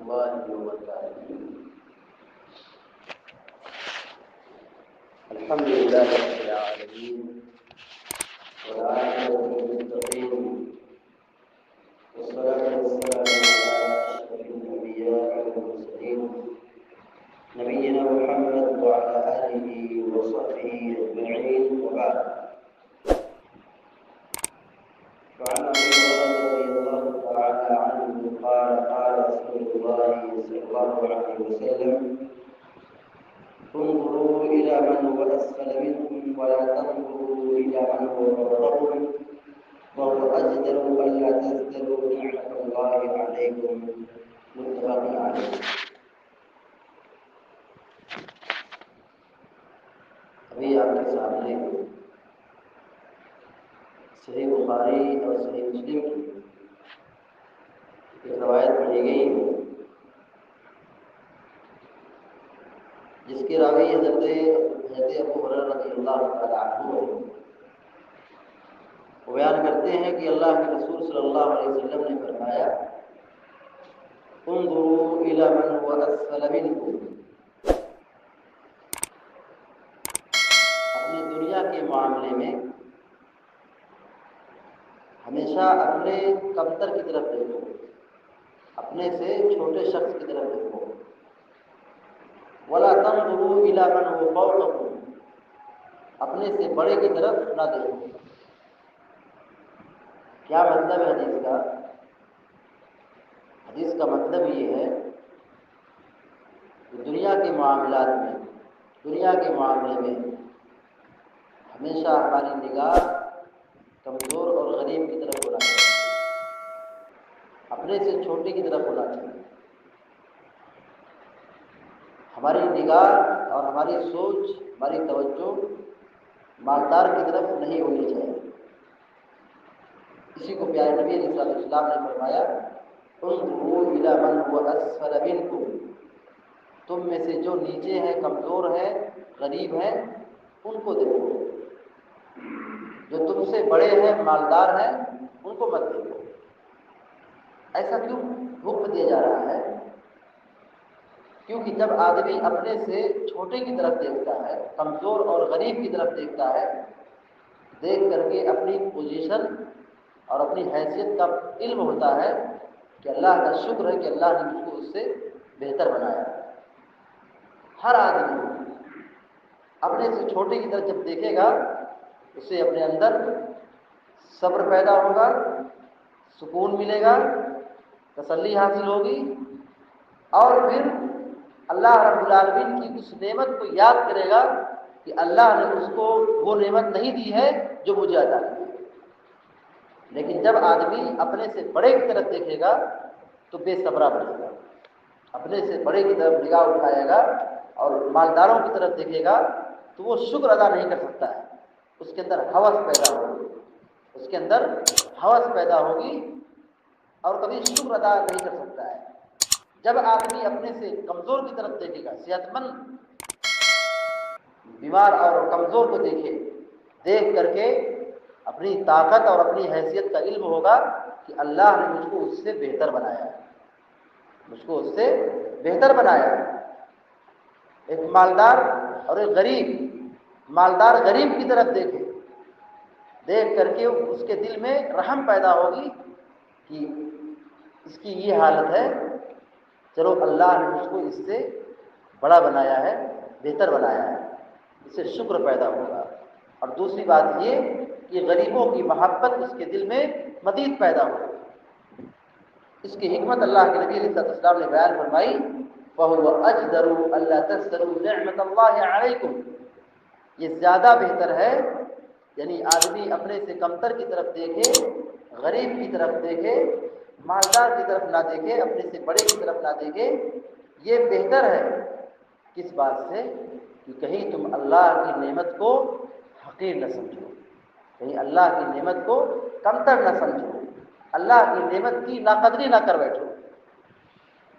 الله وبركاته. الحمد لله رب العالمين والعاقبة للمتقين والصلاة والسلام على أشرف الأنبياء والمرسلين نبينا محمد وعلى آله وصحبه أجمعين وبعد. فعن أبي هريرة رضي الله تعالى عنه قال قال رسول الله صلى الله عليه وسلم: انظروا إلى من هو أسفل منكم ولا تنظروا إلى من هو فوقكم وهو أجدر ألا تزدروا نعمة الله عليكم. متفق عليه. ابھی آپ کے سامنے صحیح بخاری اور صحیح مسلم کی ایک روایت پڑھی گئی ہے جس کے راوی حضرت ابو ہریرہ رضی اللہ تعالی عنہ وہ بیان کرتے ہیں کہ اللہ کے رسول صلی اللہ علیہ وسلم نے فرمایا: انظروا الی من هو اسفل منکم. اپنے دنیا کے معاملے میں ہمیشہ اپنے کمتر کی طرف دیکھو، اپنے سے چھوٹے شخص کی طرف دیکھو. وَلَا تَنظُرُوا إِلَىٰ مَنْ هُوَ فَوْقَكُمْ. اپنے سے بڑے کی طرف نہ دیکھو. کیا مطلب ہے حدیث کا؟ حدیث کا مطلب یہ ہے کہ دنیا کے معاملات میں، دنیا کے معاملے میں ہمیشہ ہماری نگاہ کمزور اور غریب کی طرف ہونا چاہیے، اپنے سے چھوٹے کی طرف ہونا چاہیے. ہماری نگاہ اور ہماری سوچ، ہماری توجہ مالدار کی طرف نہیں ہونی چاہیے. اسی کو پیارے نبی علیہ السلام نے فرمایا: انظروا الی من هو اسفل منکم. تم میں سے جو نیچے ہیں، کمزور ہیں، غریب ہیں، ان کو دیکھو. جو تم سے بڑے ہیں، مالدار ہیں، ان کو مت دیکھو. ایسا کیوں حکم دیا جا رہا ہے؟ کیونکہ جب آدمی اپنے سے چھوٹے کی طرف دیکھتا ہے، کمزور اور غریب کی طرف دیکھتا ہے، دیکھ کر کے اپنی پوزیشن اور اپنی حیثیت کا علم ہوتا ہے کہ اللہ کا شکر ہے کہ اللہ نے مجھ کو اس سے بہتر بنایا. ہر آدمی اپنے سے چھوٹے کی طرف جب دیکھے گا، اسے اپنے اندر صبر پیدا ہوگا، سکون ملے گا، تسلی حاصل ہوگی، اور پھر اللہ رب العالمین کی اس نعمت کو یاد کرے گا کہ اللہ نے اس کو وہ نعمت نہیں دی ہے جو مجھے عطا کی. لیکن جب آدمی اپنے سے بڑے کی طرف دیکھے گا تو بے صبرا بنے گا، اپنے سے بڑے کی طرف نگاہ اٹھائے گا اور مالداروں کی طرف دیکھے گا تو وہ شکر ادا نہیں کر سکتا ہے. اس کے اندر ہوس پیدا ہوگی، اس کے اندر ہوس پیدا ہوگی اور کبھی شکر ادا نہیں کر سکتا ہے. جب آدمی اپنے سے کمزور کی طرف دیکھے گا، صحت مند، بیمار اور کمزور کو دیکھ کر کے اپنی طاقت اور اپنی حیثیت کا علم ہوگا کہ اللہ نے مجھ کو اس سے بہتر بنایا، مجھ کو اس سے بہتر بنایا. ایک مالدار اور ایک غریب، مالدار غریب کی طرف دیکھ کر کے اس کے دل میں رحم پیدا ہوگی کہ اس کی یہ حالت ہے، چلو اللہ نے مجھ کو اس سے بڑا بنایا ہے، بہتر بنایا ہے، اس سے شکر پیدا ہوگا. اور دوسری بات یہ کہ غریبوں کی محبت اس کے دل میں مزید پیدا ہوگی. اس کی حکمت اللہ کے نبی علیہ السلام نے بیان فرمائی: فَهُوَ أَجْدَرُ أَلَّا تَزْدَرُوا نِعْمَةَ اللَّهِ عَلَيْكُمْ. یہ زیادہ بہتر ہے، یعنی آدمی اپنے سے کمتر کی طرف دیکھے، غریب کی طرف دیکھے، مالدار کی طرف نہ دیکھے، اپنے سے بڑے کی طرف نہ دیکھے. یہ بہتر ہے کس بات سے؟ کہ کہیں تم اللہ کی نعمت کو حقیر نہ سمجھو، کہیں اللہ کی نعمت کو کمتر نہ سمجھو، اللہ کی نعمت کی ناقدری نہ کر بیٹھو.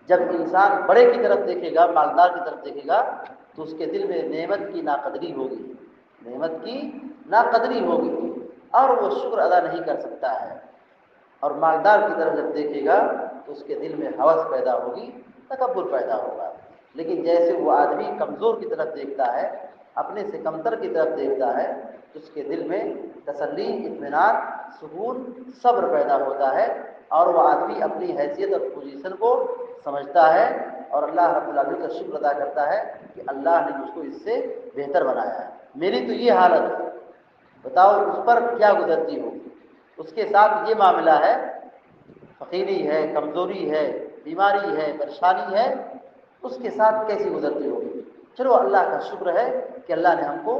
جب انسان بڑے کی طرف دیکھے گا، مالدار کی طرف دیکھے گا تو اس کے دل میں نعمت کی ناقدری ہوگی، نعمت کی ناقدری ہوگی اور وہ شکر ادا نہیں کر سکتا ہے. اور مالدار کی طرف جب دیکھے گا تو اس کے دل میں ہوس پیدا ہوگی تکبر پیدا ہوگا۔ لیکن جیسے وہ آدمی کمزور کی طرف دیکھتا ہے، اپنے سے کمتر کی طرف دیکھتا ہے، تو اس کے دل میں تسلی، اطمینان، سکون، صبر پیدا ہوتا ہے، اور وہ آدمی اپنی حیثیت اور پوزیشن کو سمجھتا ہے اور اللہ رب العالمین کا شکر ادا کرتا ہے کہ اللہ نے مجھ کو اس سے بہتر بنایا ہے۔ میری تو یہ حالت ہے، بتاؤ اس پر کیا گزرتی ہوگی؟ اس کے ساتھ یہ معاملہ ہے، فقیری ہے، کمزوری ہے، بیماری ہے، پریشانی ہے، اس کے ساتھ کیسی گزرتی ہوگی؟ چلو اللہ کا شکر ہے کہ اللہ نے ہم کو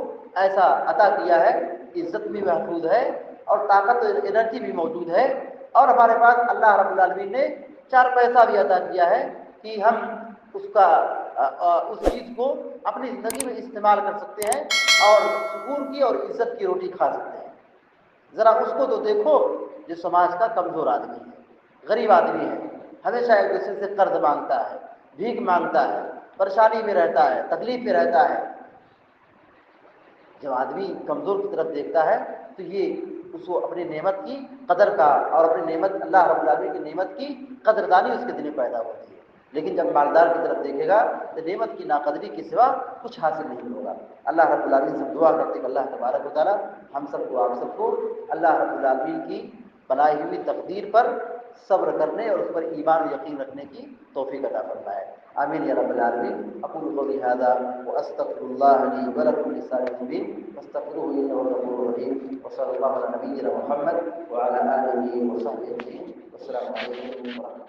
ایسا عطا کیا ہے، عزت بھی محفوظ ہے اور طاقت و انرجی بھی موجود ہے، اور ہمارے پاس اللہ رب العالمین نے 4 پیسہ بھی عطا کیا ہے کہ ہم اس چیز کو اپنی زندگی میں استعمال کر سکتے ہیں اور سکون کی اور عزت کی روٹی کھا سکتے ہیں۔ ذرا اس کو تو دیکھو جو سماج کا کمزور آدمی ہے، غریب آدمی ہے، ہمیشہ ایک دوسرے سے قرض مانگتا ہے، بھیک مانگتا ہے، پریشانی میں رہتا ہے، تکلیف میں رہتا ہے۔ جب آدمی کمزور کی طرف دیکھتا ہے تو یہ اس کو اپنی نعمت کی قدر کا اور اپنی نعمت اللہ رب العالمین کی نعمت کی قدردانی اس کے دل میں پیدا ہوتی ہے۔ لیکن جب مالدار کی طرف دیکھے گا تو نعمت کی ناقدری کے سوا کچھ حاصل نہیں ہوگا۔ اللہ رب العالمین سے دعا کرتے کہ اللہ تبارک و تعالیٰ ہم سب کو، آپ سب کو اللہ رب العالمین کی بنائی ہوئی تقدیر پر صبر کرنے اور اس پر ایمان و یقین رکھنے کی توفیق عطا فرمائے۔ آمین یا رب العالمین۔ اقول قولی ھذا واستغفر اللہ لی ولکم ولسائر المسلمین فاستغفروہ انہ هو الغفور الرحیم، وصلی اللہ علی نبینا محمد وعلی آلہ وصحبہ اجمعین۔ والسلام علیکم ورحمۃ اللہ۔